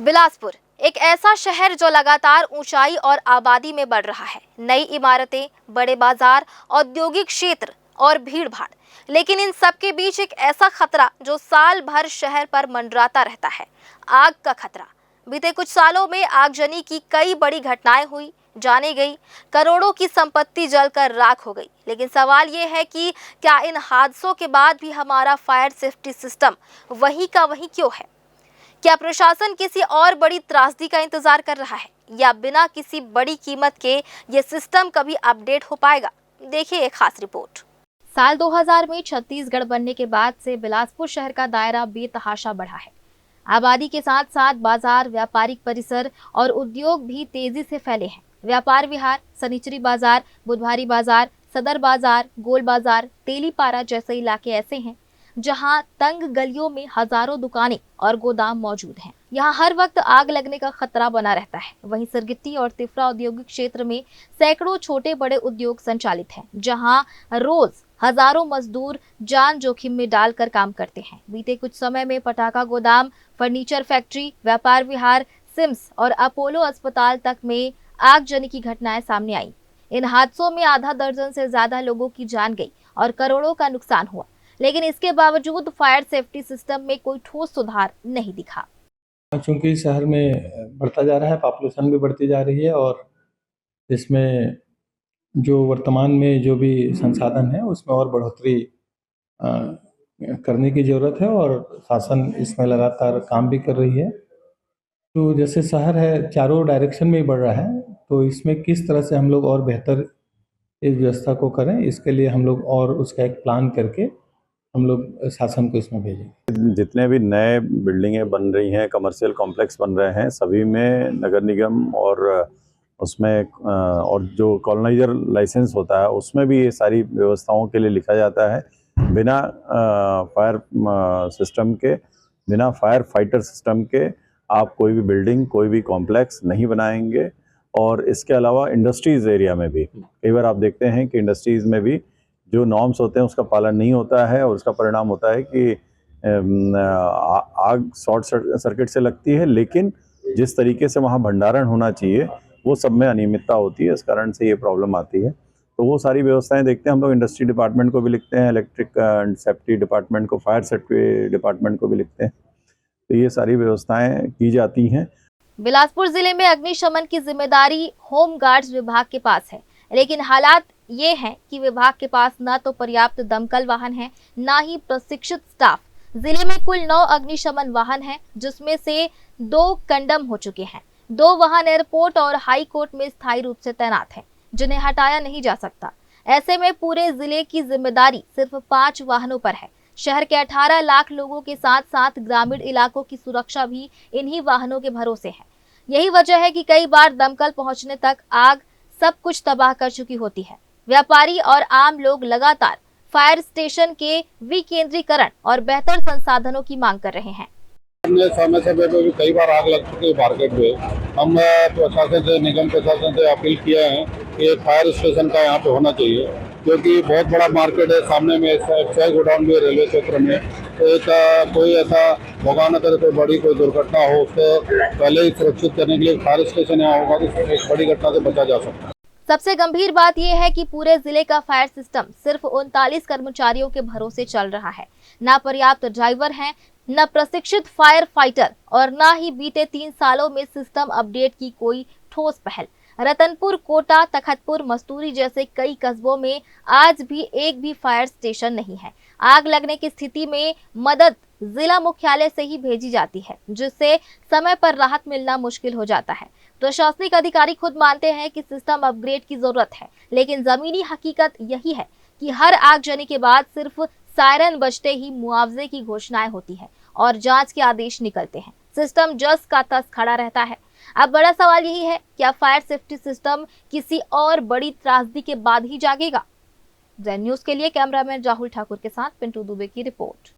बिलासपुर एक ऐसा शहर जो लगातार ऊंचाई और आबादी में बढ़ रहा है। नई इमारतें, बड़े बाजार, औद्योगिक क्षेत्र और भीड़-भाड़, लेकिन इन सब के बीच एक ऐसा खतरा जो साल भर शहर पर मंडराता रहता है, आग का खतरा। बीते कुछ सालों में आगजनी की कई बड़ी घटनाएं हुई, जाने गई, करोड़ों की संपत्ति जलकर राख हो गई। लेकिन सवाल ये है कि क्या इन हादसों के बाद भी हमारा फायर सेफ्टी सिस्टम वही का वही क्यों है? क्या प्रशासन किसी और बड़ी त्रासदी का इंतजार कर रहा है, या बिना किसी बड़ी कीमत के ये सिस्टम कभी अपडेट हो पाएगा? देखिए एक खास रिपोर्ट। साल 2000 में छत्तीसगढ़ बनने के बाद से बिलासपुर शहर का दायरा बेतहाशा बढ़ा है। आबादी के साथ साथ बाजार, व्यापारिक परिसर और उद्योग भी तेजी से फैले हैं। व्यापार विहार, सनिचरी बाजार, बुधवारी बाजार, सदर बाजार, गोल बाजार, तेलीपारा जैसे इलाके ऐसे हैं जहां तंग गलियों में हजारों दुकानें और गोदाम मौजूद हैं। यहां हर वक्त आग लगने का खतरा बना रहता है। वहीं सरगिट्टी और तिफरा औद्योगिक क्षेत्र में सैकड़ों छोटे बड़े उद्योग संचालित हैं, जहां रोज हजारों मजदूर जान जोखिम में डालकर काम करते हैं। बीते कुछ समय में पटाखा गोदाम, फर्नीचर फैक्ट्री, व्यापार विहार, सिम्स और अपोलो अस्पताल तक में आगजनी की घटनाएं सामने आई। इन हादसों में आधा दर्जन से ज्यादा लोगों की जान गई और करोड़ों का नुकसान हुआ। लेकिन इसके बावजूद फायर सेफ्टी सिस्टम में कोई ठोस सुधार नहीं दिखा। चूंकि शहर में बढ़ता जा रहा है, पॉपुलेशन भी बढ़ती जा रही है और इसमें जो वर्तमान में जो भी संसाधन है उसमें और बढ़ोतरी करने की ज़रूरत है और शासन इसमें लगातार काम भी कर रही है। तो जैसे शहर है चारों डायरेक्शन में ही बढ़ रहा है, तो इसमें किस तरह से हम लोग और बेहतर इस व्यवस्था को करें, इसके लिए हम लोग और उसका एक प्लान करके हम लोग शासन को इसमें भेजेंगे। जितने भी नए बिल्डिंगें बन रही हैं, कमर्शियल कॉम्प्लेक्स बन रहे हैं, सभी में नगर निगम और उसमें और जो कॉलोनाइजर लाइसेंस होता है उसमें भी ये सारी व्यवस्थाओं के लिए लिखा जाता है। बिना फायर सिस्टम के, बिना फायर फाइटर सिस्टम के आप कोई भी बिल्डिंग, कोई भी कॉम्प्लेक्स नहीं बनाएंगे। और इसके अलावा इंडस्ट्रीज़ एरिया में भी कई बार आप देखते हैं कि इंडस्ट्रीज़ में भी जो नॉर्म्स होते हैं उसका पालन नहीं होता है और उसका परिणाम होता है कि आग शॉर्ट सर्किट से लगती है, लेकिन जिस तरीके से वहाँ भंडारण होना चाहिए वो सब में अनियमितता होती है। इस कारण से ये प्रॉब्लम आती है। तो वो सारी व्यवस्थाएं देखते हैं हम लोग। इंडस्ट्री डिपार्टमेंट को भी लिखते हैं, इलेक्ट्रिक एंड सेफ्टी डिपार्टमेंट को, फायर सेफ्टी डिपार्टमेंट को भी लिखते हैं। तो ये सारी व्यवस्थाएं की जाती हैं। बिलासपुर जिले में अग्निशमन की जिम्मेदारी होम गार्ड्स विभाग के पास है, लेकिन हालात ये हैं कि विभाग के पास न तो पर्याप्त दमकल वाहन है, न ही प्रशिक्षित स्टाफ। जिले में कुल 9 अग्निशमन वाहन हैं, जिसमें से 2 कंडम हो चुके हैं। 2 वाहन एयरपोर्ट और हाई कोर्ट में स्थायी रूप से तैनात हैं, जिन्हें हटाया नहीं जा सकता। ऐसे में पूरे जिले की जिम्मेदारी सिर्फ 5 वाहनों पर है। शहर के 18 लाख लोगों के साथ साथ ग्रामीण इलाकों की सुरक्षा भी इन्हीं वाहनों के भरोसे है। यही वजह है कि कई बार दमकल पहुंचने तक आग सब कुछ तबाह कर चुकी होती है। व्यापारी और आम लोग लगातार फायर स्टेशन के विकेंद्रीकरण और बेहतर संसाधनों की मांग कर रहे हैं। समय समय पे भी कई बार आग लग चुकी है मार्केट में। हम प्रशासन से, निगम प्रशासन से अपील किया है कि फायर स्टेशन का यहाँ पे होना चाहिए, क्योंकि बहुत बड़ा मार्केट है। सामने में एक्साइज गोडाउन भी है रेलवे क्षेत्र में। तो कोई ऐसा भोगा न करे, कोई बड़ी कोई दुर्घटना हो, उसको पहले ही सुरक्षित करने के लिए फायर स्टेशन यहाँ होगा तो एक बड़ी घटना से बचा जा सकता है। सबसे गंभीर बात यह है कि पूरे जिले का फायर सिस्टम सिर्फ 39 कर्मचारियों के भरोसे चल रहा है। न पर्याप्त ड्राइवर हैं, न प्रशिक्षित फायर फाइटर और न ही बीते 3 सालों में सिस्टम अपडेट की कोई ठोस पहल। रतनपुर, कोटा, तखतपुर, मस्तूरी जैसे कई कस्बों में आज भी एक भी फायर स्टेशन नहीं है। आग लगने की स्थिति में मदद जिला मुख्यालय से ही भेजी जाती है, जिससे समय पर राहत मिलना मुश्किल हो जाता है। प्रशासनिक अधिकारी खुद मानते हैं कि सिस्टम अपग्रेड की जरूरत है, लेकिन जमीनी हकीकत यही है कि हर आगजनी के बाद सिर्फ सायरन बजते ही मुआवजे की घोषणाएं होती है और जांच के आदेश निकलते हैं। सिस्टम जस का तस खड़ा रहता है। अब बड़ा सवाल यही है, क्या फायर सेफ्टी सिस्टम किसी और बड़ी त्रासदी के बाद ही जागेगा? ज़ेड न्यूज़ के लिए कैमरामैन राहुल ठाकुर के साथ पिंटू दुबे की रिपोर्ट।